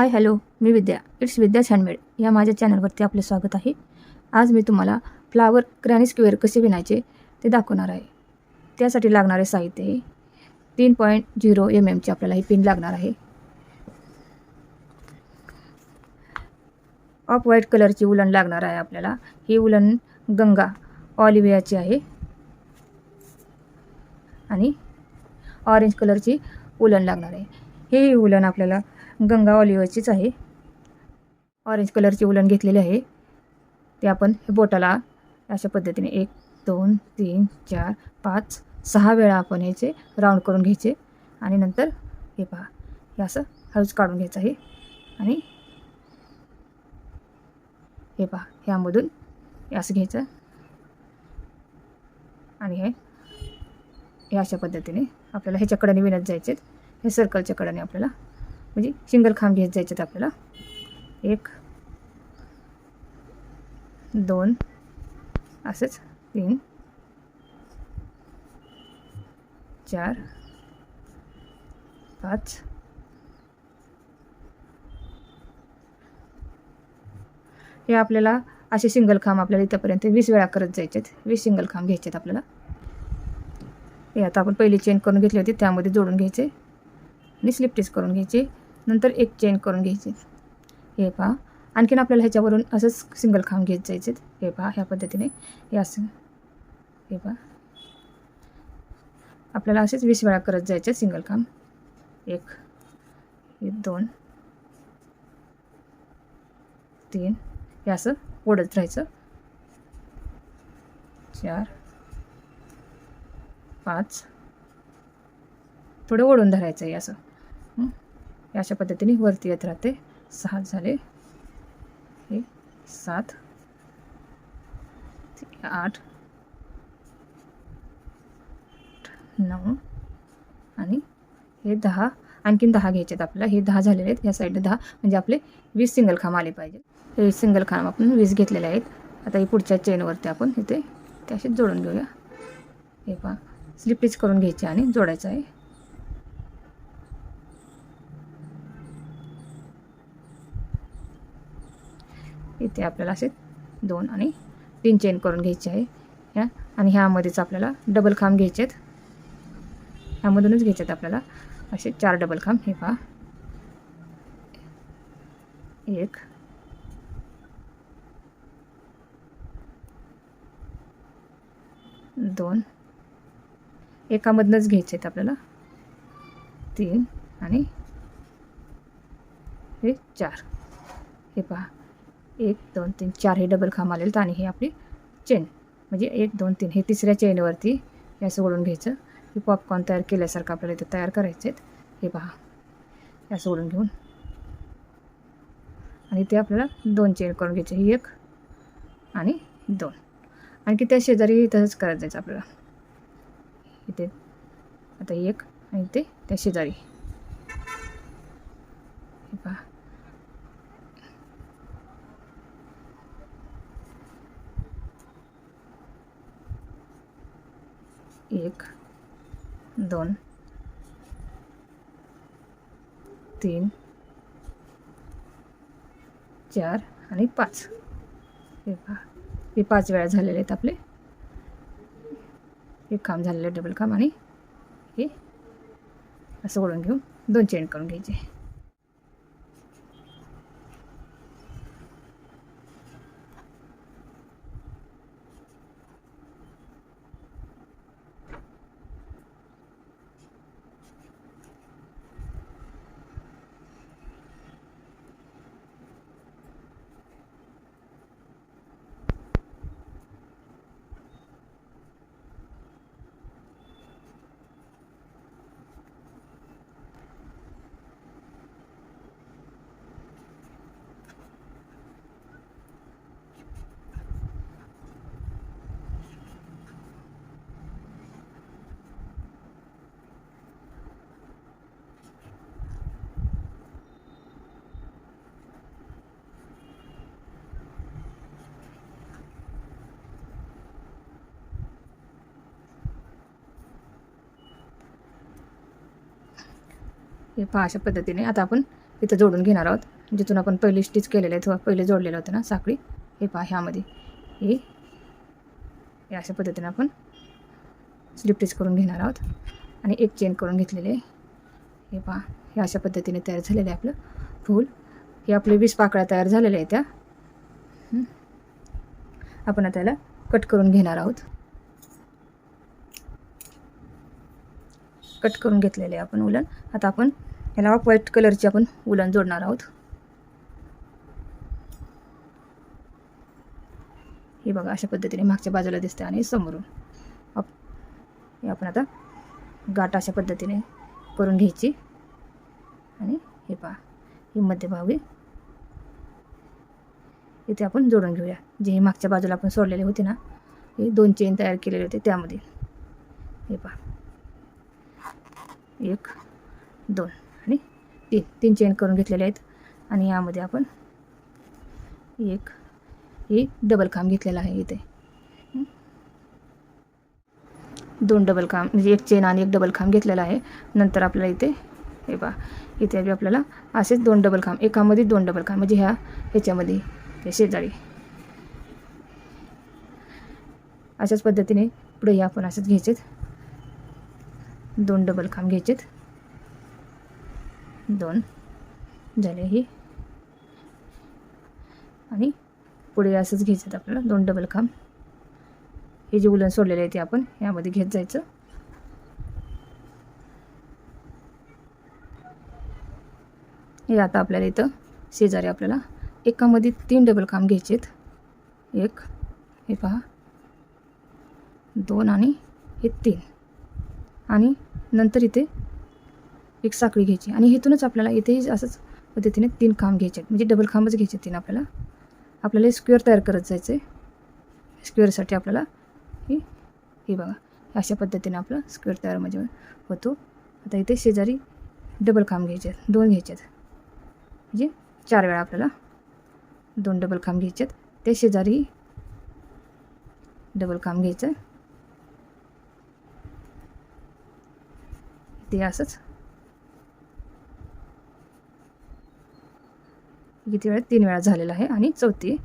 हाय hello, मी Vidya. It's विद्याच handmade या माझ्या चॅनलवरती आपले स्वागत आहे. आज मी तुम्हाला फ्लावर क्रॅनी स्क्वेअर कसे विणायचे ते दाखवणार आहे. त्यासाठी लागणारे साहित्य हे 3.0 mm आपल्याला ही पिन लागणार आहे. ऑफ व्हाईट कलरची उलन लागणार आहे आपल्याला. ही उलन गंगा ऑलिव्हियाची आहे आणि ऑरेंज कलरची उलन लागणार आहे. ही उलन आपल्याला गंगा ऑलिव्हियाचीच आहे. ऑरेंज कलरची उलन घेतलेली आहे. ते आपण बोटाला अशा पद्धतीने 1 2 3 4 5 6 वेळा आपण ह्याचे राऊंड करून घ्यायचे आणि नंतर हे पहा, हे असं हळूच काढून घ्यायचं आहे आणि हे पहा, ह्यामधून हे असं घ्यायचं आणि हे अशा पद्धतीने आपल्याला ह्याच्या कडेने विणत जायचे. हे सर्कलच्या कडेने आपल्याला म्हणजे सिंगल खांब घेत जायचे आपल्याला. 1 2 असंच 3 4 5 हे आपल्याला असे सिंगल खांब आपल्याला इथपर्यंत 20 वेळा करत जायचे. 20 सिंगल खांब घ्यायचे आपल्याला. हे आता आपण पहिली चेन करून घेतली होती त्यामध्ये जोडून घ्यायचे आणि स्लिप टिच करून घ्यायचे. नंतर एक चेन करून घ्यायची. हे पहा, आणखीन आपल्याला ह्याच्यावरून असंच सिंगल खांब घेत जायचे. हे पहा, ह्या पद्धतीने हे असं हे पहा, आपल्याला असेच 20 वेळा करत जायचे सिंगल खांब. 1 2 3 हे असं ओढत राहायचं. 4 5 थोडं ओढून धरायचं आहे असं. अशा पद्धतीने वरती येत राहते. 6 झाले. हे 7 8 9 आणि हे 10. आणखीन 10 घ्यायचे आहेत आपल्याला. हे 10 झालेले आहेत. या साईडला 10 म्हणजे आपले 20 सिंगल खांब आले पाहिजे. हे सिंगल खांब आपण 20 घेतलेले आहेत. आता ही पुढच्या चेनवरती आपण इथे ते असे जोडून घेऊया. हे पहा, स्लिप टिच करून घ्यायचे आणि जोडायचं आहे. इथे आपल्याला असे 2 आणि 3 चेन करून घ्यायचे आहे. ह्या आणि ह्यामध्येच आपल्याला डबल खांब घ्यायचे आहेत. ह्यामधूनच घ्यायचे आहेत आपल्याला असे 4 डबल खांब. हे पहा, 1 2 एकामधनंच घ्यायचे आहेत आपल्याला. 3 आणि हे 4. हे पहा, 1 2 3 4 हे डबल खांब आलेत आणि हे आपली चेन म्हणजे 1 2 3 हे तिसऱ्या चेनवरती हे असं ओढून घ्यायचं. हे पॉपकॉर्न तयार केल्यासारखं आपल्याला इथं तयार करायचे आहेत. हे पहा, हे असं ओढून घेऊन आणि ते आपल्याला 2 चेन करून घ्यायचे. ही 1 आणि 2 आणखी त्या शेजारी तसंच करायचं जायचं आपल्याला. इथे आता 1 आणि ते त्या शेजारी. हे पहा, 1 2 3 4 आणि 5. हे पहा, हे 5 वेळा झालेले आहेत आपले. एक खांब झालेलं डबल खांब आणि हे असं ओढून घेऊन 2 चेन करून घ्यायचे. हे पहा, अशा पद्धतीने आता आपण इथं जोडून घेणार आहोत. जिथून आपण पहिले स्टिच केलेलं आहे किंवा पहिले जोडलेलं होतं ना साखळी, हे पहा ह्यामध्ये हे अशा पद्धतीने आपण स्लिप स्टिच करून घेणार आहोत आणि एक चेन करून घेतलेले आहे. हे पहा हे अशा पद्धतीने तयार झालेलं आहे आपलं फूल. हे आपले 20 पाकळ्या तयार झालेल्या आहेत त्या. आपण आता याला कट करून घेणार आहोत. कट करून घेतलेले आहे आपण उलन. आता आपण याला ऑफ व्हाईट कलरची आपण उलन जोडणार आहोत. हे बघा अशा पद्धतीने मागच्या बाजूला दिसते आणि समोरून हे आपण आता गाठ अशा पद्धतीने करून घ्यायची आणि हे पहा ही मध्यभागी इथे आपण जोडून घेऊया. जे हे मागच्या बाजूला आपण सोडलेले होते ना, हे 2 चेन तयार केलेले होते त्यामध्ये हे पहा 1 2 आणि 3 चेन करून घेतलेले आहेत. आणि यामध्ये आपण हे डबल खांब घेतलेला आहे. इथे 2 डबल खांब म्हणजे 1 चेन आणि 1 डबल खांब घेतलेला आहे. नंतर आपल्याला इथे हे पहा इथे आपल्याला असेच 2 डबल खांब, एकामध्ये 2 डबल खांब म्हणजे ह्याच्यामध्ये ते शेजारी अशाच पद्धतीने पुढे आपण असंच घ्यायचेत. 2 डबल खांब घ्यायचेत. 2 झाले हे आणि पुढे असंच घ्यायचं आपल्याला 2 डबल खांब. हे जे उलन सोडलेले आहे ते आपण यामध्ये घेत जायचं. हे आता आपल्याला इथं शेजारी आपल्याला एकामध्ये 3 डबल खांब घ्यायचेत. 1 हे पहा 2 आणि हे 3 आणि नंतर इथे एक साखळी घ्यायची आणि इथूनच आपल्याला इथे असंच पद्धतीने 3 खांब घ्यायचे म्हणजे डबल खांबच घ्यायचे 3. आपल्याला स्क्वेअर तयार करत जायचं आहे. स्क्वेअरसाठी आपल्याला हे बघा अशा पद्धतीने आपला स्क्वेअर तयार म्हणजे होतो. आता इथे शेजारी डबल खांब घ्यायचे 2 घ्यायचे म्हणजे 4 वेळा आपल्याला 2 डबल खांब घ्यायचे. ते शेजारी डबल खांब घ्यायचं ते असंच किती वेळा 3 वेळा झालेला आहे. आणि चौथी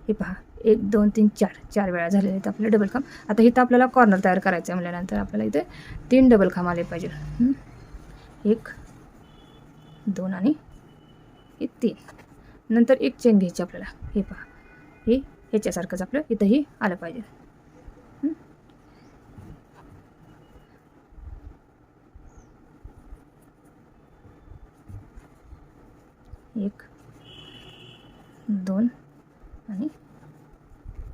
हे पहा 1 2 3 4 वेळा झालेले आहेत आपले डबल खांब. आता इथं आपल्याला कॉर्नर तयार करायचं आहे म्हटल्यानंतर आपल्याला इथे 3 डबल खांब आले पाहिजे. 1 2 आणि हे 3. नंतर एक चेन घ्यायची आपल्याला. हे पहा हे ह्याच्यासारखंच आपलं इथंही आलं पाहिजे. 1 2 आणि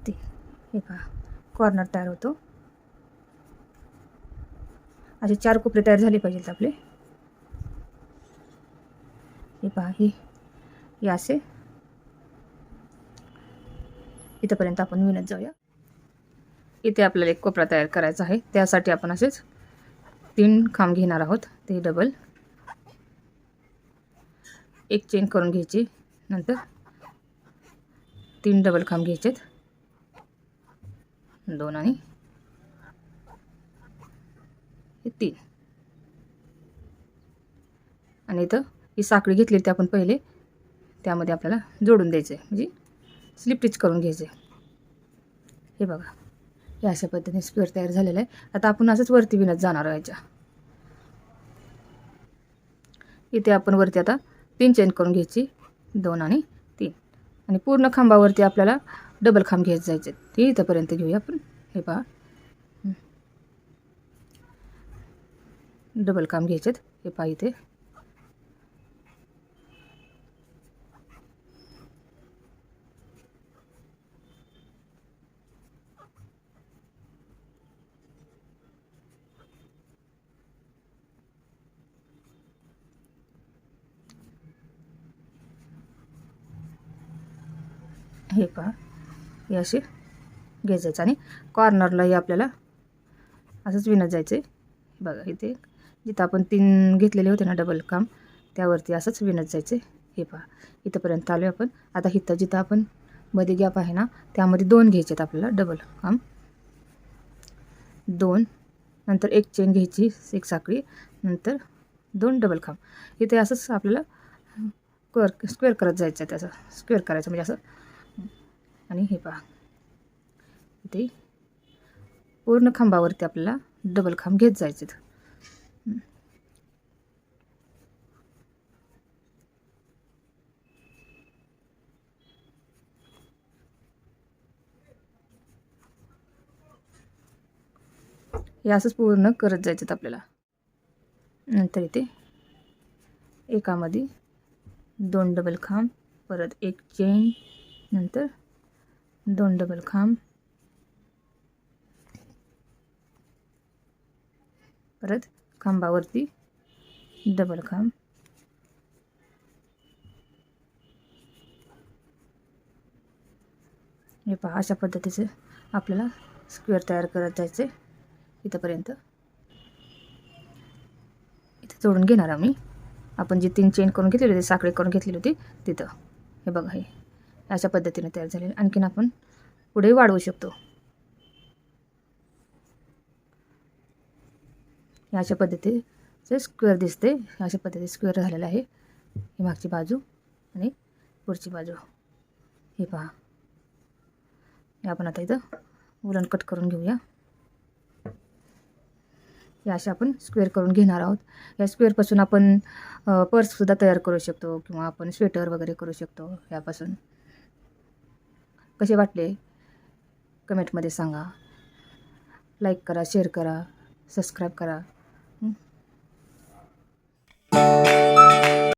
3. हे पहा कॉर्नर तयार होतो. असे 4 कोपरे तयार झाले पाहिजेत आपले. हे पहा हे असे इथपर्यंत आपण विणत जाऊया. इथे आपल्याला एक कोपरा तयार करायचा आहे. त्यासाठी आपण असेच 3 खांब घेणार आहोत. ते डबल एक चेन करून घ्यायची. नंतर 3 डबल खांब घ्यायचेत 2 आणि हे 3. आणि इथं ही साखळी घेतली ते आपण पहिले त्यामध्ये आपल्याला जोडून द्यायचं आहे म्हणजे स्लिप स्टिच करून घ्यायचे. हे बघा हे अशा पद्धतीने स्क्वेअर तयार झालेला आहे. आता आपण असंच वरती विणत जाणार आहे. इथे आपण वरती आता 3 चेन करून घ्यायची 2 आणि 3 आणि पूर्ण खांबावरती आपल्याला डबल खांब घ्यायचे जायचे. ते इथंपर्यंत घेऊया आपण. हे पहा डबल खांब घ्यायचेत. हे पहा इथे हे पहा हे असे घ्यायचं आणि कॉर्नरलाही आपल्याला असंच विणत जायचं आहे. बघा इथे जिथं आपण 3 घेतलेले होते ना डबल खांब त्यावरती असंच विणत जायचं. हे पहा इथंपर्यंत आलो आपण. आता जिथं आपण मध्ये गॅप आहे ना त्यामध्ये 2 घ्यायचे आहेत आपल्याला डबल खांब 2, नंतर एक चेन घ्यायची, एक साखळी, नंतर 2 डबल खांब. इथे असंच आपल्याला स्क्वेअर करत जायचं आहे, त्याचं स्क्वेअर करायचं म्हणजे असं. आणि हे पहा, इथे पूर्ण खांबावरती आपल्याला डबल खांब घेत जायचे. हे असंच पूर्ण करत जायचं आपल्याला. नंतर इथे एकामध्ये 2 डबल खांब, परत एक चेन, नंतर 2 डबल खांब, परत खांबावरती डबल खांब. हे पहा, अशा पद्धतीचे आपल्याला स्क्वेअर तयार करत जायचे. इथंपर्यंत इथे जोडून घेणार आम्ही. आपण जी 3 चेन करून घेतलेली होती, साखळी करून घेतलेली होती तिथं. हे बघा, हे अशा पद्धतीने तयार झालेलं. आणखीन आपण पुढे वाढवू शकतो. अशा पद्धतीचे स्क्वेअर दिसते. अशा पद्धतीने स्क्वेअर झालेला आहे. ही मागची बाजू आणि पुढची बाजू. हे पहा, हे आपण आता इथं उलन कट करून घेऊया. या अशा आपण स्क्वेअर करून घेणार आहोत. या स्क्वेअरपासून आपण पर्ससुद्धा तयार करू शकतो किंवा आपण स्वेटर वगैरे करू शकतो यापासून. कसे वाटले कमेंटमध्ये सांगा. लाईक करा, शेअर करा, सबस्क्राईब करा.